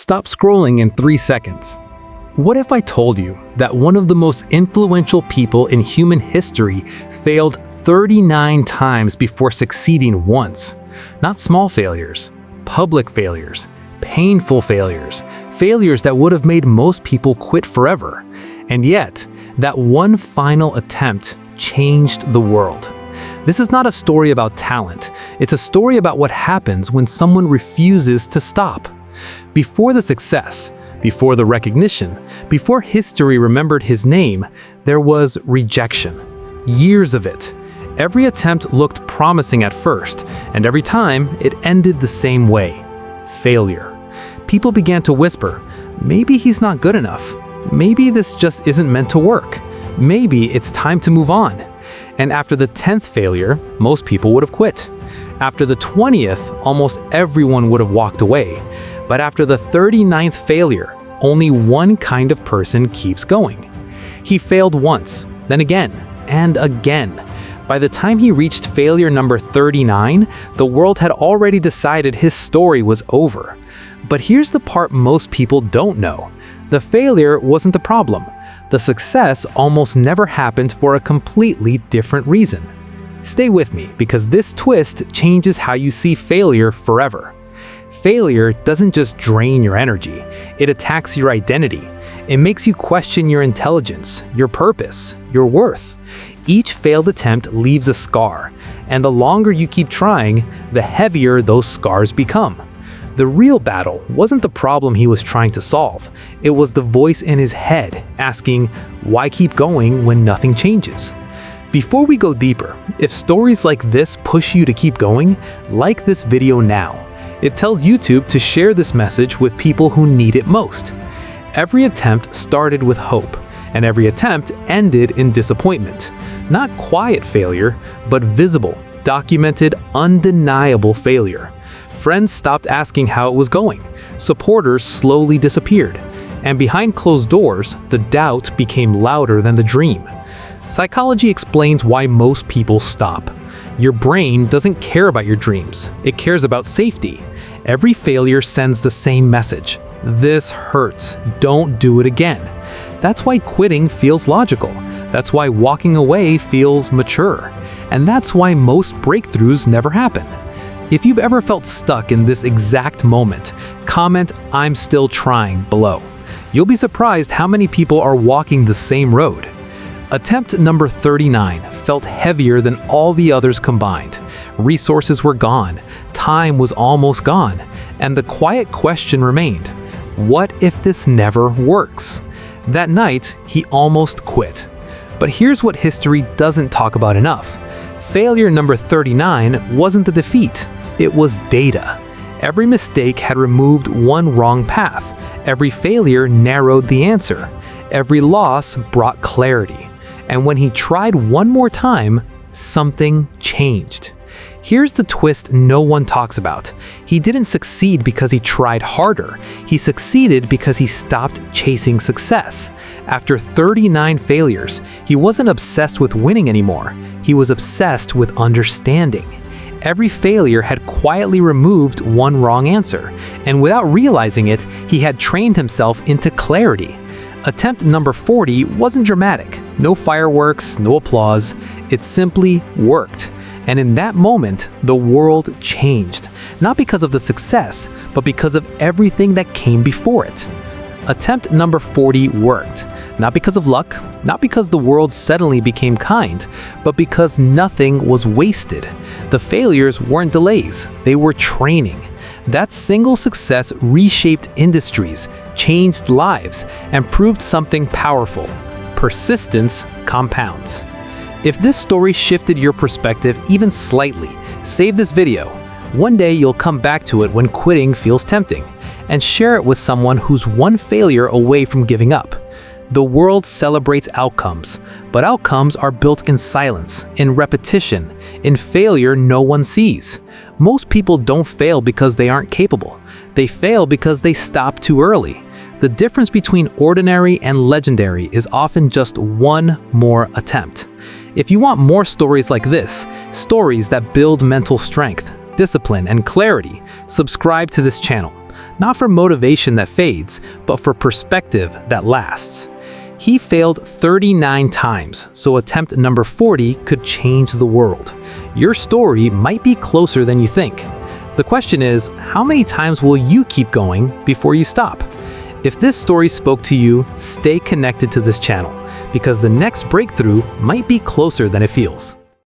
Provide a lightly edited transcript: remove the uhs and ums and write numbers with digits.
Stop scrolling in 3 seconds. What if I told you that one of the most influential people in human history failed 39 times before succeeding once? Not small failures, public failures, painful failures, failures that would have made most people quit forever. And yet, that one final attempt changed the world. This is not a story about talent. It's a story about what happens when someone refuses to stop. Before the success, before the recognition, before history remembered his name, there was rejection. Years of it. Every attempt looked promising at first, and every time it ended the same way. Failure. People began to whisper, maybe he's not good enough. Maybe this just isn't meant to work. Maybe it's time to move on. And after the 10th failure, most people would have quit. After the 20th, almost everyone would have walked away. But after the 39th failure, only one kind of person keeps going. He failed once, then again, and again. By the time he reached failure number 39, the world had already decided his story was over. But here's the part most people don't know. The failure wasn't the problem. The success almost never happened for a completely different reason. Stay with me, because this twist changes how you see failure forever. Failure doesn't just drain your energy, it attacks your identity. It makes you question your intelligence, your purpose, your worth. Each failed attempt leaves a scar, and the longer you keep trying, the heavier those scars become. The real battle wasn't the problem he was trying to solve. It was the voice in his head asking, why keep going when nothing changes? Before we go deeper, if stories like this push you to keep going, like this video now. It tells YouTube to share this message with people who need it most. Every attempt started with hope, and every attempt ended in disappointment. Not quiet failure, but visible, documented, undeniable failure. Friends stopped asking how it was going. Supporters slowly disappeared. And behind closed doors, the doubt became louder than the dream. Psychology explains why most people stop. Your brain doesn't care about your dreams. It cares about safety. Every failure sends the same message. This hurts. Don't do it again. That's why quitting feels logical. That's why walking away feels mature. And that's why most breakthroughs never happen. If you've ever felt stuck in this exact moment, comment "I'm still trying" below. You'll be surprised how many people are walking the same road. Attempt number 39 felt heavier than all the others combined. Resources were gone, time was almost gone, and the quiet question remained, what if this never works? That night, he almost quit. But here's what history doesn't talk about enough. Failure number 39 wasn't the defeat, it was data. Every mistake had removed one wrong path. Every failure narrowed the answer. Every loss brought clarity. And when he tried one more time, something changed. Here's the twist no one talks about. He didn't succeed because he tried harder. He succeeded because he stopped chasing success. After 39 failures, he wasn't obsessed with winning anymore. He was obsessed with understanding. Every failure had quietly removed one wrong answer, and without realizing it, he had trained himself into clarity. Attempt number 40 wasn't dramatic. No fireworks, no applause. It simply worked. And in that moment, the world changed. Not because of the success, but because of everything that came before it. Attempt number 40 worked. Not because of luck, not because the world suddenly became kind, but because nothing was wasted. The failures weren't delays, they were training. That single success reshaped industries, changed lives, and proved something powerful. Persistence compounds. If this story shifted your perspective even slightly, save this video. One day you'll come back to it when quitting feels tempting, and share it with someone who's one failure away from giving up. The world celebrates outcomes, but outcomes are built in silence, in repetition, in failure no one sees. Most people don't fail because they aren't capable. They fail because they stop too early. The difference between ordinary and legendary is often just one more attempt. If you want more stories like this, stories that build mental strength, discipline, and clarity, subscribe to this channel. not for motivation that fades, but for perspective that lasts. He failed 39 times, so attempt number 40 could change the world. Your story might be closer than you think. The question is, how many times will you keep going before you stop? If this story spoke to you, stay connected to this channel, because the next breakthrough might be closer than it feels.